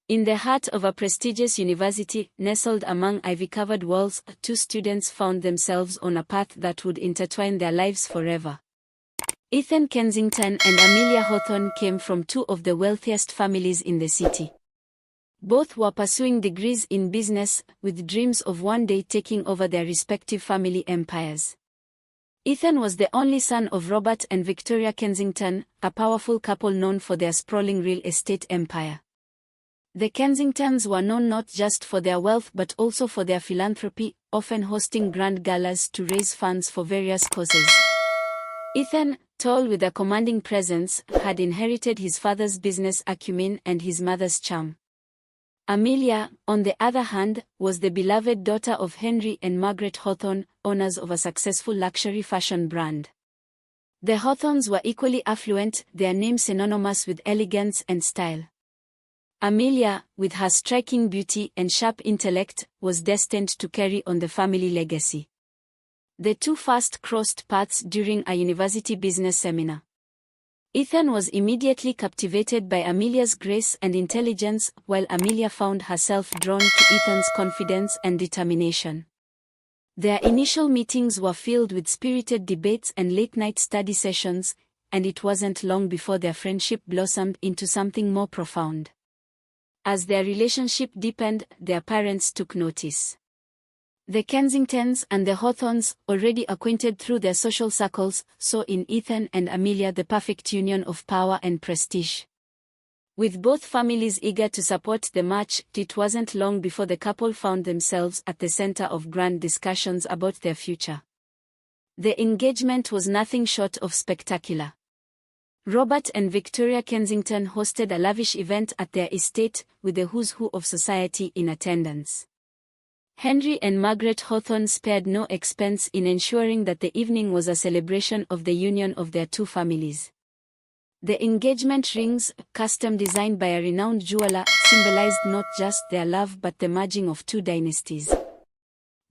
In the heart of a prestigious university, nestled among ivy-covered walls, two students found themselves on a path that would intertwine their lives forever. Ethan Kensington and Amelia Hawthorne came from two of the wealthiest families in the city. Both were pursuing degrees in business, with dreams of one day taking over their respective family empires. Ethan was the only son of Robert and Victoria Kensington, a powerful couple known for their sprawling real estate empire. The Kensingtons were known not just for their wealth but also for their philanthropy, often hosting grand galas to raise funds for various causes. Ethan, tall with a commanding presence, had inherited his father's business acumen and his mother's charm. Amelia, on the other hand, was the beloved daughter of Henry and Margaret Hawthorne, owners of a successful luxury fashion brand. The Hawthornes were equally affluent, their name synonymous with elegance and style. Amelia, with her striking beauty and sharp intellect, was destined to carry on the family legacy. The two first crossed paths during a university business seminar. Ethan was immediately captivated by Amelia's grace and intelligence, while Amelia found herself drawn to Ethan's confidence and determination. Their initial meetings were filled with spirited debates and late-night study sessions, and it wasn't long before their friendship blossomed into something more profound. As their relationship deepened, their parents took notice. The Kensingtons and the Hawthornes, already acquainted through their social circles, saw in Ethan and Amelia the perfect union of power and prestige. With both families eager to support the match, it wasn't long before the couple found themselves at the center of grand discussions about their future. The engagement was nothing short of spectacular. Robert and Victoria Kensington hosted a lavish event at their estate, with the who's who of society in attendance. Henry and Margaret Hawthorne spared no expense in ensuring that the evening was a celebration of the union of their two families. The engagement rings, custom designed by a renowned jeweler, symbolized not just their love but the merging of two dynasties.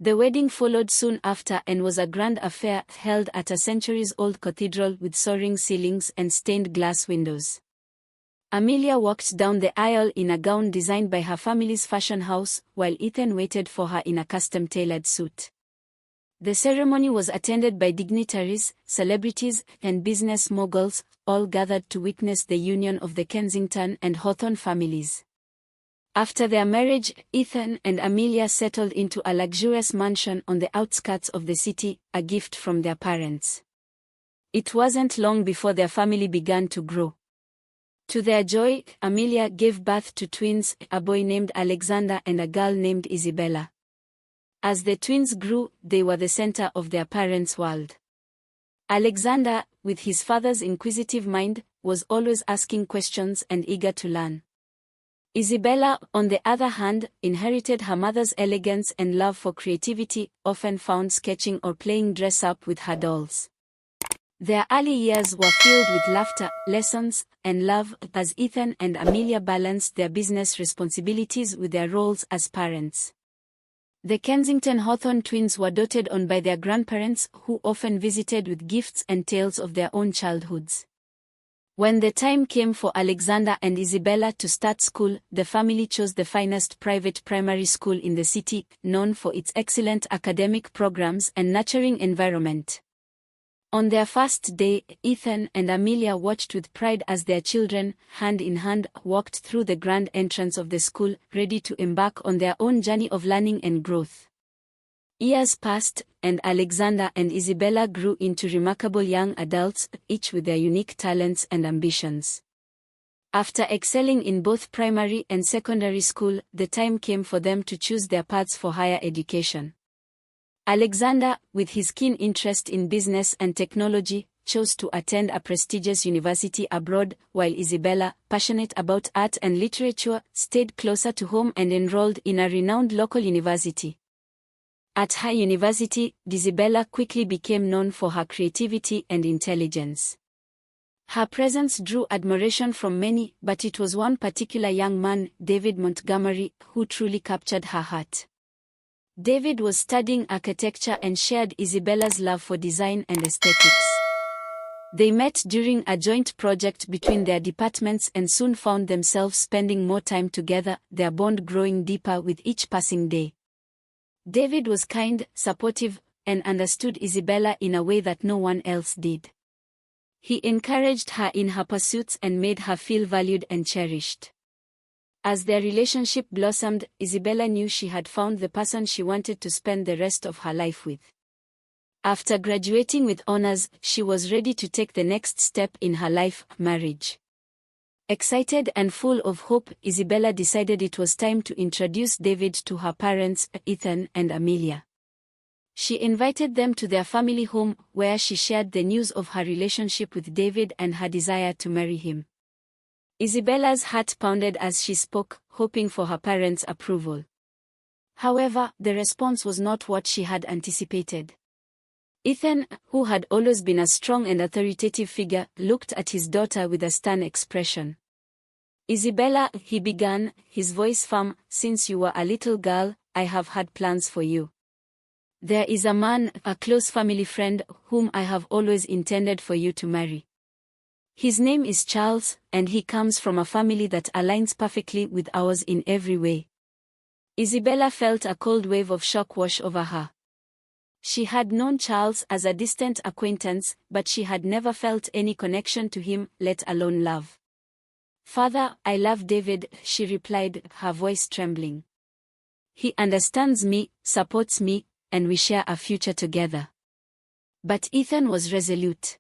The wedding followed soon after and was a grand affair held at a centuries-old cathedral with soaring ceilings and stained glass windows. Amelia walked down the aisle in a gown designed by her family's fashion house, while Ethan waited for her in a custom-tailored suit. The ceremony was attended by dignitaries, celebrities, and business moguls, all gathered to witness the union of the Kensington and Hawthorne families. After their marriage, Ethan and Amelia settled into a luxurious mansion on the outskirts of the city, a gift from their parents. It wasn't long before their family began to grow. To their joy, Amelia gave birth to twins, a boy named Alexander and a girl named Isabella. As the twins grew, they were the center of their parents' world. Alexander, with his father's inquisitive mind, was always asking questions and eager to learn. Isabella, on the other hand, inherited her mother's elegance and love for creativity, often found sketching or playing dress-up with her dolls. Their early years were filled with laughter, lessons, and love, as Ethan and Amelia balanced their business responsibilities with their roles as parents. The Kensington Hawthorne twins were doted on by their grandparents, who often visited with gifts and tales of their own childhoods. When the time came for Alexander and Isabella to start school, the family chose the finest private primary school in the city, known for its excellent academic programs and nurturing environment. On their first day, Ethan and Amelia watched with pride as their children, hand in hand, walked through the grand entrance of the school, ready to embark on their own journey of learning and growth. Years passed, and Alexander and Isabella grew into remarkable young adults, each with their unique talents and ambitions. After excelling in both primary and secondary school, the time came for them to choose their paths for higher education. Alexander, with his keen interest in business and technology, chose to attend a prestigious university abroad, while Isabella, passionate about art and literature, stayed closer to home and enrolled in a renowned local university. At her university, Isabella quickly became known for her creativity and intelligence. Her presence drew admiration from many, but it was one particular young man, David Montgomery, who truly captured her heart. David was studying architecture and shared Isabella's love for design and aesthetics. They met during a joint project between their departments and soon found themselves spending more time together, their bond growing deeper with each passing day. David was kind, supportive, and understood Isabella in a way that no one else did. He encouraged her in her pursuits and made her feel valued and cherished. As their relationship blossomed, Isabella knew she had found the person she wanted to spend the rest of her life with. After graduating with honors, she was ready to take the next step in her life, marriage. Excited and full of hope, Isabella decided it was time to introduce David to her parents, Ethan and Amelia. She invited them to their family home, where she shared the news of her relationship with David and her desire to marry him. Isabella's heart pounded as she spoke, hoping for her parents' approval. However, the response was not what she had anticipated. Ethan, who had always been a strong and authoritative figure, looked at his daughter with a stern expression. "Isabella," he began, his voice firm, "since you were a little girl, I have had plans for you. There is a man, a close family friend, whom I have always intended for you to marry. His name is Charles, and he comes from a family that aligns perfectly with ours in every way." Isabella felt a cold wave of shock wash over her. She had known Charles as a distant acquaintance, but she had never felt any connection to him, let alone love. "Father, I love David," she replied, her voice trembling. "He understands me, supports me, and we share a future together." But Ethan was resolute.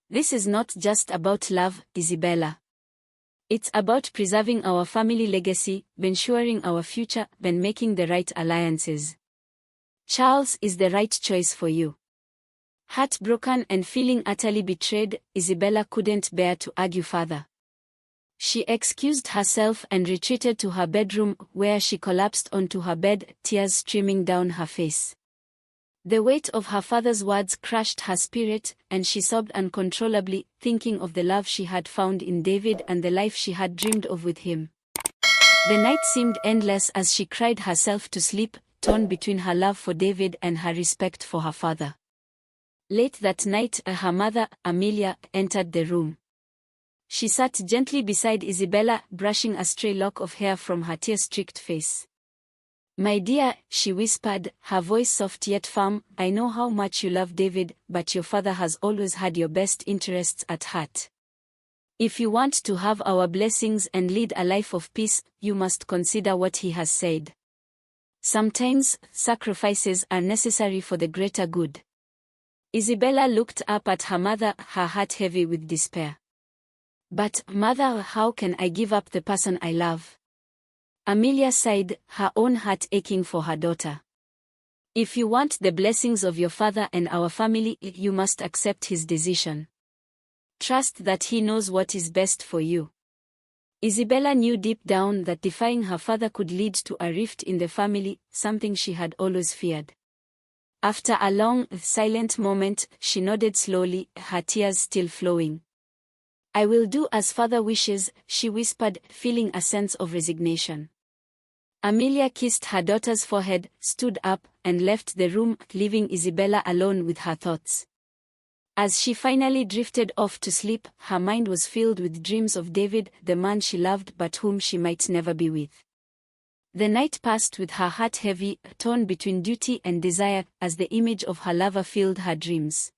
"This is not just about love, Isabella. It's about preserving our family legacy, ensuring our future, and making the right alliances. Charles is the right choice for you." Heartbroken and feeling utterly betrayed, Isabella couldn't bear to argue further. She excused herself and retreated to her bedroom, where she collapsed onto her bed, tears streaming down her face. The weight of her father's words crushed her spirit, and she sobbed uncontrollably, thinking of the love she had found in David and the life she had dreamed of with him. The night seemed endless as she cried herself to sleep, torn between her love for David and her respect for her father. Late that night, her mother, Amelia, entered the room. She sat gently beside Isabella, brushing a stray lock of hair from her tear-streaked face. "My dear," she whispered, her voice soft yet firm, "I know how much you love David, but your father has always had your best interests at heart. If you want to have our blessings and lead a life of peace, you must consider what he has said. Sometimes, sacrifices are necessary for the greater good." Isabella looked up at her mother, her heart heavy with despair. "But, mother, how can I give up the person I love?" Amelia sighed, her own heart aching for her daughter. "If you want the blessings of your father and our family, you must accept his decision. Trust that he knows what is best for you." Isabella knew deep down that defying her father could lead to a rift in the family, something she had always feared. After a long, silent moment, she nodded slowly, her tears still flowing. "I will do as father wishes," she whispered, feeling a sense of resignation. Amelia kissed her daughter's forehead, stood up, and left the room, leaving Isabella alone with her thoughts. As she finally drifted off to sleep, her mind was filled with dreams of David, the man she loved but whom she might never be with. The night passed with her heart heavy, torn between duty and desire, as the image of her lover filled her dreams.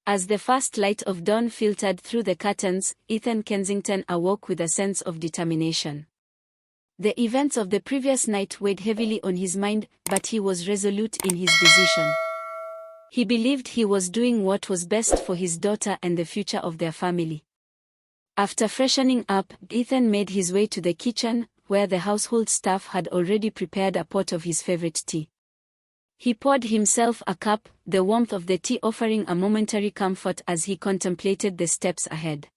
As the first light of dawn filtered through the curtains, Ethan Kensington awoke with a sense of determination. The events of the previous night weighed heavily on his mind, but he was resolute in his decision. He believed he was doing what was best for his daughter and the future of their family. After freshening up, Ethan made his way to the kitchen, where the household staff had already prepared a pot of his favorite tea. He poured himself a cup, the warmth of the tea offering a momentary comfort as he contemplated the steps ahead.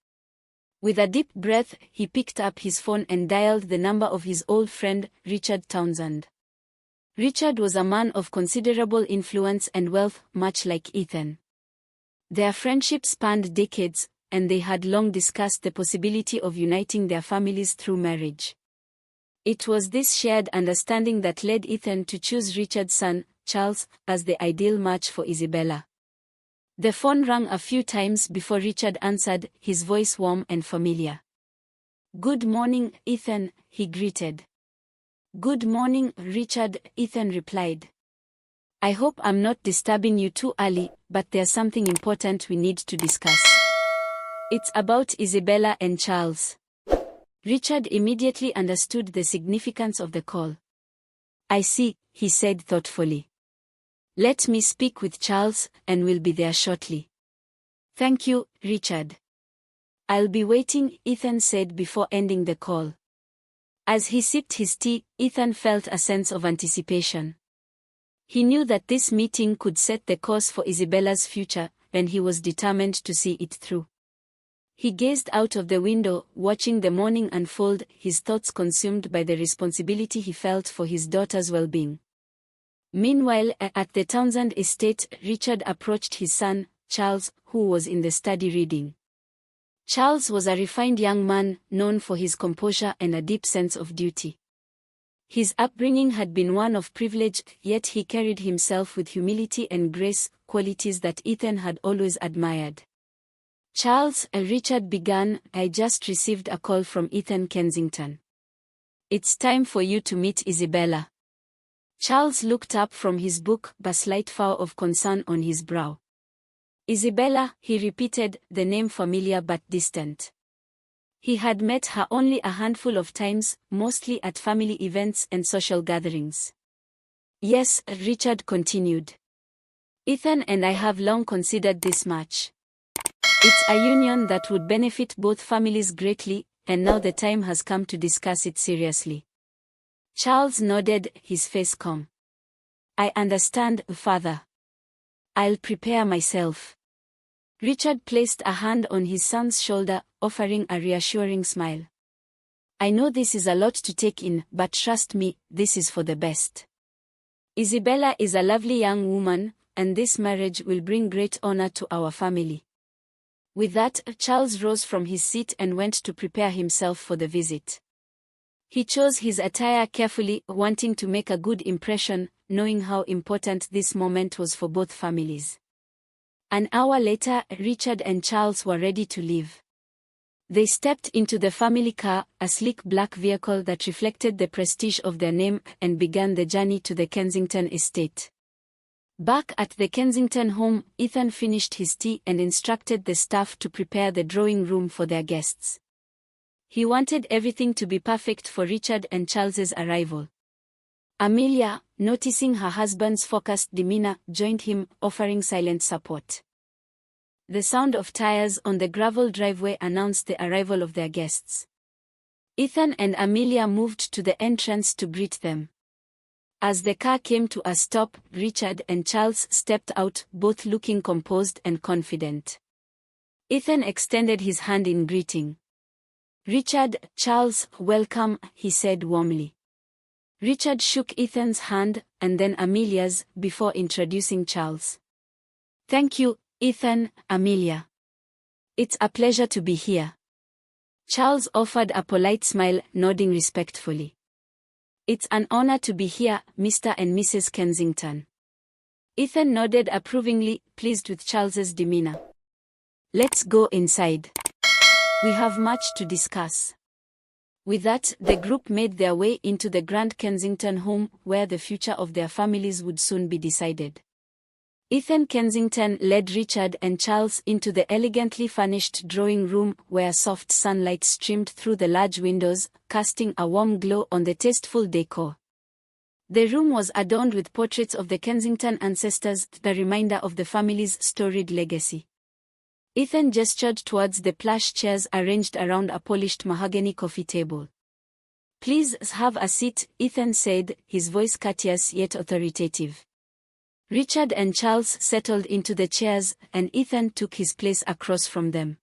With a deep breath, he picked up his phone and dialed the number of his old friend, Richard Townsend. Richard was a man of considerable influence and wealth, much like Ethan. Their friendship spanned decades, and they had long discussed the possibility of uniting their families through marriage. It was this shared understanding that led Ethan to choose Richard's son, Charles, as the ideal match for Isabella. The phone rang a few times before Richard answered, his voice warm and familiar. "Good morning, Ethan," he greeted. "Good morning, Richard," Ethan replied. "I hope I'm not disturbing you too early, but there's something important we need to discuss. It's about Isabella and Charles." Richard immediately understood the significance of the call. "I see," he said thoughtfully. "Let me speak with Charles, and we'll be there shortly." "Thank you, Richard. I'll be waiting," Ethan said before ending the call. As he sipped his tea, Ethan felt a sense of anticipation. He knew that this meeting could set the course for Isabella's future, and he was determined to see it through. He gazed out of the window, watching the morning unfold, his thoughts consumed by the responsibility he felt for his daughter's well-being. Meanwhile, at the Townsend estate, Richard approached his son, Charles, who was in the study reading. Charles was a refined young man, known for his composure and a deep sense of duty. His upbringing had been one of privilege, yet he carried himself with humility and grace, qualities that Ethan had always admired. "Charles," Richard began, "I just received a call from Ethan Kensington. It's time for you to meet Isabella." Charles looked up from his book, a slight frown of concern on his brow. "Isabella," he repeated, the name familiar but distant. He had met her only a handful of times, mostly at family events and social gatherings. "Yes," Richard continued. "Ethan and I have long considered this match. It's a union that would benefit both families greatly, and now the time has come to discuss it seriously." Charles nodded, his face calm. "I understand, Father. I'll prepare myself." Richard placed a hand on his son's shoulder, offering a reassuring smile. "I know this is a lot to take in, but trust me, this is for the best. Isabella is a lovely young woman, and this marriage will bring great honor to our family." With that, Charles rose from his seat and went to prepare himself for the visit. He chose his attire carefully, wanting to make a good impression, knowing how important this moment was for both families. An hour later, Richard and Charles were ready to leave. They stepped into the family car, a sleek black vehicle that reflected the prestige of their name, and began the journey to the Kensington estate. Back at the Kensington home, Ethan finished his tea and instructed the staff to prepare the drawing room for their guests. He wanted everything to be perfect for Richard and Charles's arrival. Amelia, noticing her husband's focused demeanor, joined him, offering silent support. The sound of tires on the gravel driveway announced the arrival of their guests. Ethan and Amelia moved to the entrance to greet them. As the car came to a stop, Richard and Charles stepped out, both looking composed and confident. Ethan extended his hand in greeting. "Richard, Charles, welcome," he said warmly. Richard shook Ethan's hand, and then Amelia's, before introducing Charles. "Thank you, Ethan, Amelia. It's a pleasure to be here." Charles offered a polite smile, nodding respectfully. "It's an honor to be here, Mr. and Mrs. Kensington." Ethan nodded approvingly, pleased with Charles's demeanor. "Let's go inside. We have much to discuss." With that, the group made their way into the Grand Kensington home, where the future of their families would soon be decided. Ethan Kensington led Richard and Charles into the elegantly furnished drawing room, where soft sunlight streamed through the large windows, casting a warm glow on the tasteful decor. The room was adorned with portraits of the Kensington ancestors, the reminder of the family's storied legacy. Ethan gestured towards the plush chairs arranged around a polished mahogany coffee table. "Please have a seat," Ethan said, his voice courteous yet authoritative. Richard and Charles settled into the chairs, and Ethan took his place across from them.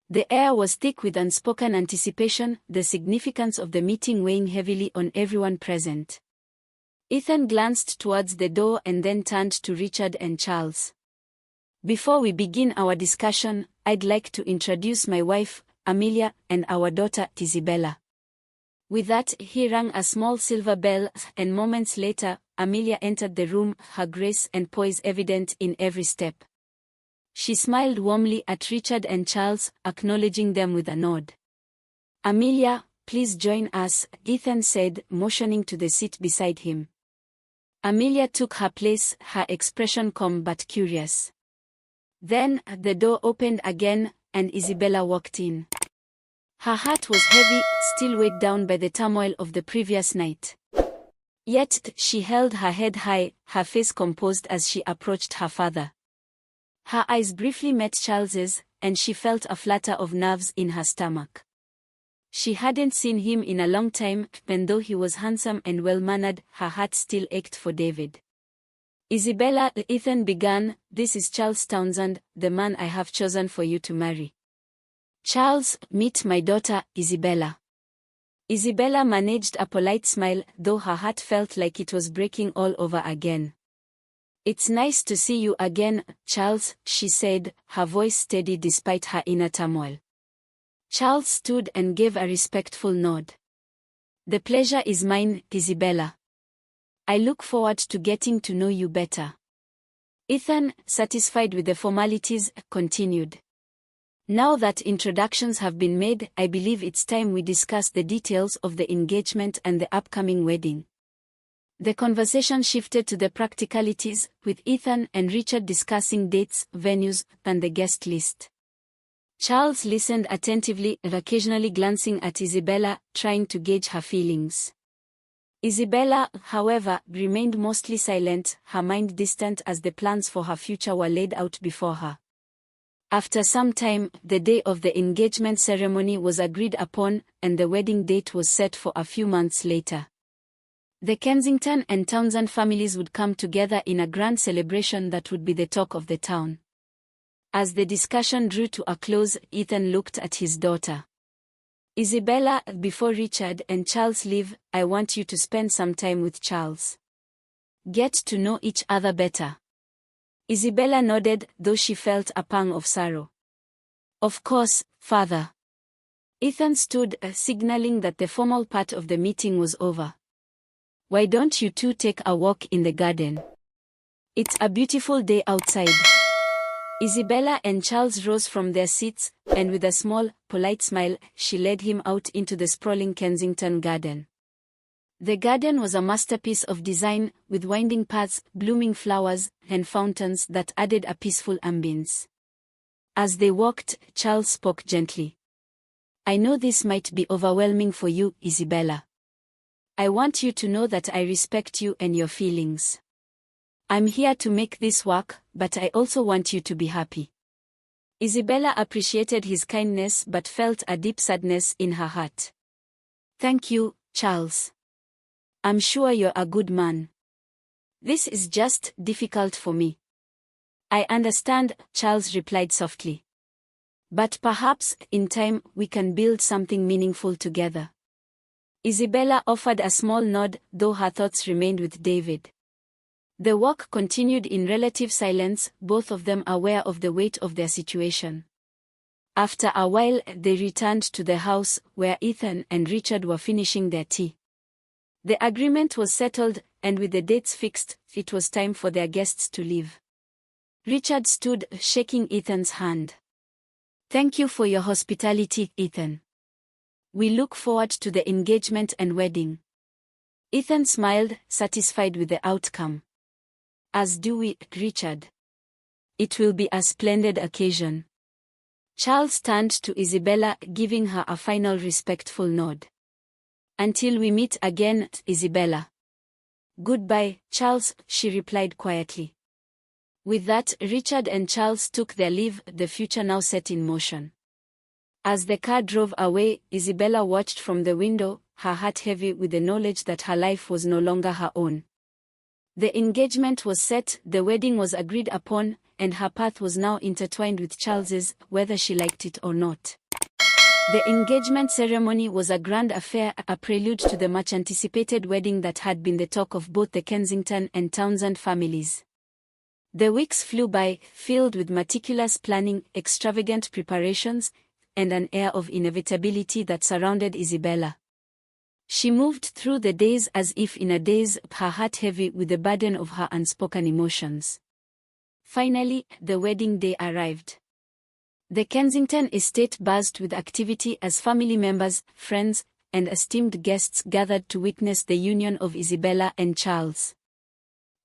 The air was thick with unspoken anticipation, the significance of the meeting weighing heavily on everyone present. Ethan glanced towards the door and then turned to Richard and Charles. "Before we begin our discussion, I'd like to introduce my wife, Amelia, and our daughter, Isabella." With that, he rang a small silver bell, and moments later, Amelia entered the room, her grace and poise evident in every step. She smiled warmly at Richard and Charles, acknowledging them with a nod. "Amelia, please join us," Ethan said, motioning to the seat beside him. Amelia took her place, her expression calm but curious. Then, the door opened again, and Isabella walked in. Her heart was heavy, still weighed down by the turmoil of the previous night. Yet, she held her head high, her face composed as she approached her father. Her eyes briefly met Charles's, and she felt a flutter of nerves in her stomach. She hadn't seen him in a long time, and though he was handsome and well-mannered, her heart still ached for David. "Isabella," Ethan began, "this is Charles Townsend, the man I have chosen for you to marry." "Charles, meet my daughter, Isabella." Isabella managed a polite smile, though her heart felt like it was breaking all over again. "It's nice to see you again, Charles," she said, her voice steady despite her inner turmoil. Charles stood and gave a respectful nod. "The pleasure is mine, Isabella. I look forward to getting to know you better." Ethan, satisfied with the formalities, continued. "Now that introductions have been made, I believe it's time we discuss the details of the engagement and the upcoming wedding." The conversation shifted to the practicalities, with Ethan and Richard discussing dates, venues, and the guest list. Charles listened attentively, occasionally glancing at Isabella, trying to gauge her feelings. Isabella, however, remained mostly silent, her mind distant as the plans for her future were laid out before her. After some time, the day of the engagement ceremony was agreed upon, and the wedding date was set for a few months later. The Kensington and Townsend families would come together in a grand celebration that would be the talk of the town. As the discussion drew to a close, Ethan looked at his daughter. "Isabella, before Richard and Charles leave, I want you to spend some time with Charles. Get to know each other better." Isabella nodded, though she felt a pang of sorrow. "Of course, father." Ethan stood, signaling that the formal part of the meeting was over. "Why don't you two take a walk in the garden? It's a beautiful day outside." Isabella and Charles rose from their seats, and with a small, polite smile, she led him out into the sprawling Kensington garden. The garden was a masterpiece of design, with winding paths, blooming flowers, and fountains that added a peaceful ambience. As they walked, Charles spoke gently. "I know this might be overwhelming for you, Isabella. I want you to know that I respect you and your feelings. I'm here to make this work, but I also want you to be happy." Isabella appreciated his kindness but felt a deep sadness in her heart. "Thank you, Charles. I'm sure you're a good man. This is just difficult for me." "I understand," Charles replied softly. "But perhaps, in time, we can build something meaningful together." Isabella offered a small nod, though her thoughts remained with David. The walk continued in relative silence, both of them aware of the weight of their situation. After a while, they returned to the house, where Ethan and Richard were finishing their tea. The agreement was settled, and with the dates fixed, it was time for their guests to leave. Richard stood, shaking Ethan's hand. "Thank you for your hospitality, Ethan. We look forward to the engagement and wedding." Ethan smiled, satisfied with the outcome. "As do we, Richard. It will be a splendid occasion." Charles turned to Isabella, giving her a final respectful nod. "Until we meet again, Isabella." "Goodbye, Charles," she replied quietly. With that, Richard and Charles took their leave, the future now set in motion. As the car drove away, Isabella watched from the window, her heart heavy with the knowledge that her life was no longer her own. The engagement was set, the wedding was agreed upon, and her path was now intertwined with Charles's, whether she liked it or not. The engagement ceremony was a grand affair, a prelude to the much-anticipated wedding that had been the talk of both the Kensington and Townsend families. The weeks flew by, filled with meticulous planning, extravagant preparations, and an air of inevitability that surrounded Isabella. She moved through the days as if in a daze, her heart heavy with the burden of her unspoken emotions. Finally, the wedding day arrived. The Kensington estate buzzed with activity as family members, friends, and esteemed guests gathered to witness the union of Isabella and Charles.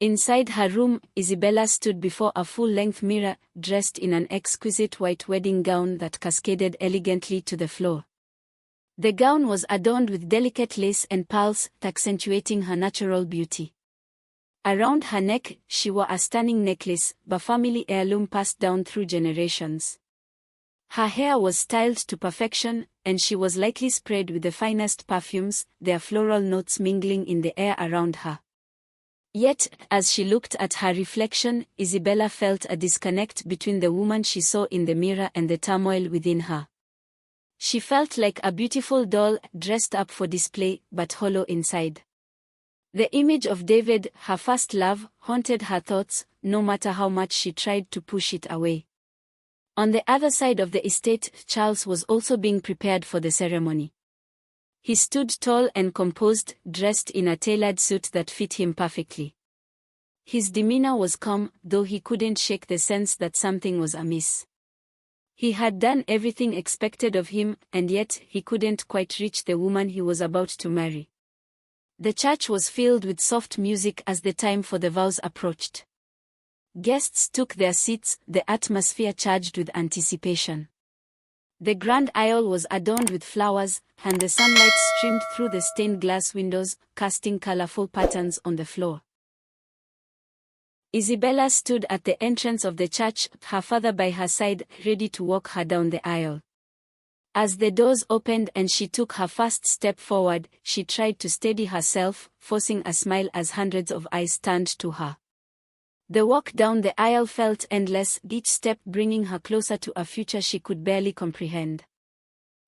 Inside her room, Isabella stood before a full-length mirror, dressed in an exquisite white wedding gown that cascaded elegantly to the floor. The gown was adorned with delicate lace and pearls, accentuating her natural beauty. Around her neck, she wore a stunning necklace, a family heirloom passed down through generations. Her hair was styled to perfection, and she was lightly sprayed with the finest perfumes, their floral notes mingling in the air around her. Yet, as she looked at her reflection, Isabella felt a disconnect between the woman she saw in the mirror and the turmoil within her. She felt like a beautiful doll, dressed up for display, but hollow inside. The image of David, her first love, haunted her thoughts, no matter how much she tried to push it away. On the other side of the estate, Charles was also being prepared for the ceremony. He stood tall and composed, dressed in a tailored suit that fit him perfectly. His demeanor was calm, though he couldn't shake the sense that something was amiss. He had done everything expected of him, and yet he couldn't quite reach the woman he was about to marry. The church was filled with soft music as the time for the vows approached. Guests took their seats, the atmosphere charged with anticipation. The grand aisle was adorned with flowers, and the sunlight streamed through the stained glass windows, casting colorful patterns on the floor. Isabella stood at the entrance of the church, her father by her side, ready to walk her down the aisle. As the doors opened and she took her first step forward, she tried to steady herself, forcing a smile as hundreds of eyes turned to her. The walk down the aisle felt endless, each step bringing her closer to a future she could barely comprehend.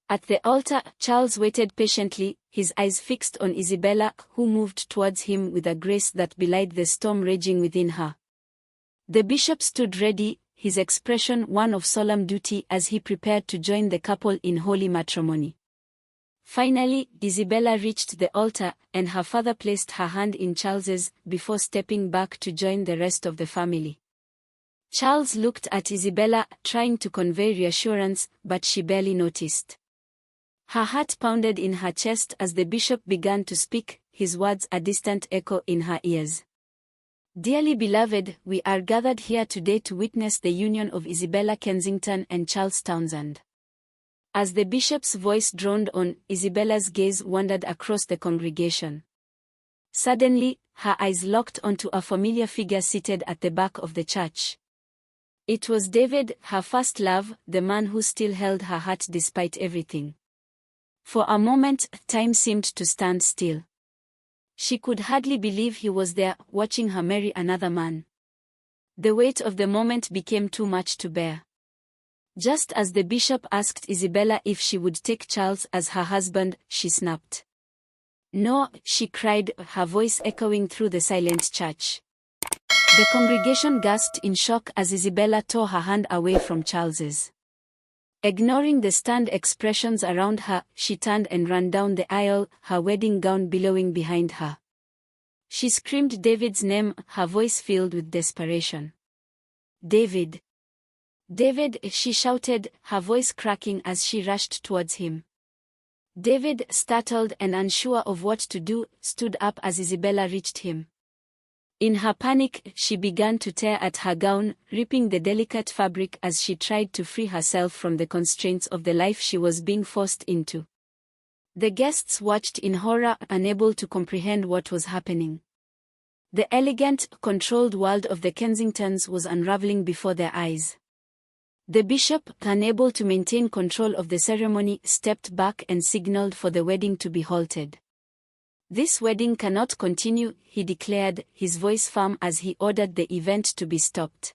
At the altar, Charles waited patiently, his eyes fixed on Isabella, who moved towards him with a grace that belied the storm raging within her. The bishop stood ready, his expression one of solemn duty as he prepared to join the couple in holy matrimony. Finally, Isabella reached the altar, and her father placed her hand in Charles's, before stepping back to join the rest of the family. Charles looked at Isabella, trying to convey reassurance, but she barely noticed. Her heart pounded in her chest as the bishop began to speak, his words a distant echo in her ears. "Dearly beloved, we are gathered here today to witness the union of Isabella Kensington and Charles Townshend." As the bishop's voice droned on, Isabella's gaze wandered across the congregation. Suddenly, her eyes locked onto a familiar figure seated at the back of the church. It was David, her first love, the man who still held her heart despite everything. For a moment, time seemed to stand still. She could hardly believe he was there, watching her marry another man. The weight of the moment became too much to bear. Just as the bishop asked Isabella if she would take Charles as her husband, she snapped. "No," she cried, her voice echoing through the silent church. The congregation gasped in shock as Isabella tore her hand away from Charles's. Ignoring the stunned expressions around her, she turned and ran down the aisle, her wedding gown billowing behind her. She screamed David's name, her voice filled with desperation. "David! David!" she shouted, her voice cracking as she rushed towards him. David, startled and unsure of what to do, stood up as Isabella reached him. In her panic, she began to tear at her gown, ripping the delicate fabric as she tried to free herself from the constraints of the life she was being forced into. The guests watched in horror, unable to comprehend what was happening. The elegant, controlled world of the Kensingtons was unraveling before their eyes. The bishop, unable to maintain control of the ceremony, stepped back and signaled for the wedding to be halted. "This wedding cannot continue," he declared, his voice firm as he ordered the event to be stopped.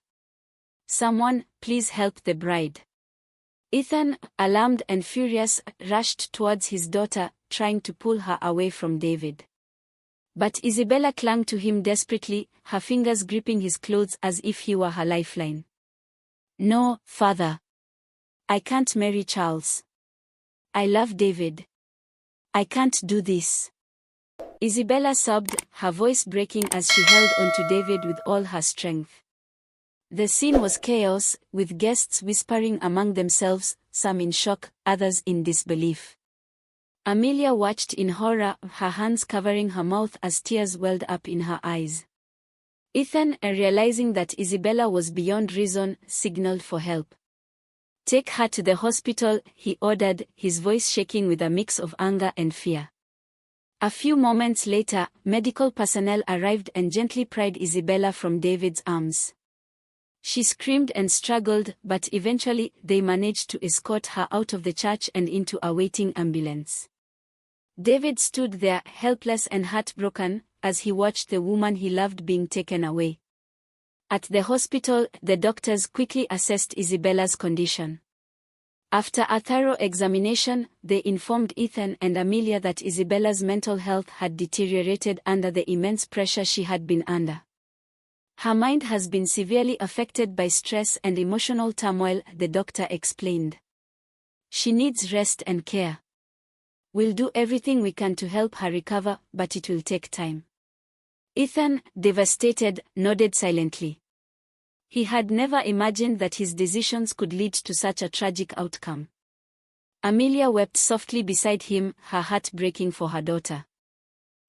"Someone, please help the bride." Ethan, alarmed and furious, rushed towards his daughter, trying to pull her away from David. But Isabella clung to him desperately, her fingers gripping his clothes as if he were her lifeline. "No, father. I can't marry Charles. I love David. I can't do this." Isabella sobbed, her voice breaking as she held onto David with all her strength. The scene was chaos, with guests whispering among themselves, some in shock, others in disbelief. Amelia watched in horror, her hands covering her mouth as tears welled up in her eyes. Ethan, realizing that Isabella was beyond reason, signaled for help. "Take her to the hospital," he ordered, his voice shaking with a mix of anger and fear. A few moments later, medical personnel arrived and gently pried Isabella from David's arms. She screamed and struggled, but eventually, they managed to escort her out of the church and into a waiting ambulance. David stood there, helpless and heartbroken, as he watched the woman he loved being taken away. At the hospital, the doctors quickly assessed Isabella's condition. After a thorough examination, they informed Ethan and Amelia that Isabella's mental health had deteriorated under the immense pressure she had been under. "Her mind has been severely affected by stress and emotional turmoil," the doctor explained. "She needs rest and care. We'll do everything we can to help her recover, but it will take time." Ethan, devastated, nodded silently. He had never imagined that his decisions could lead to such a tragic outcome. Amelia wept softly beside him, her heart breaking for her daughter.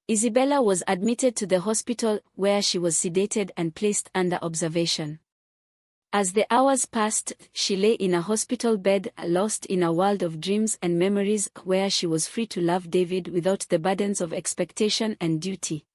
Isabella was admitted to the hospital, where she was sedated and placed under observation. As the hours passed, she lay in a hospital bed, lost in a world of dreams and memories, where she was free to love David without the burdens of expectation and duty.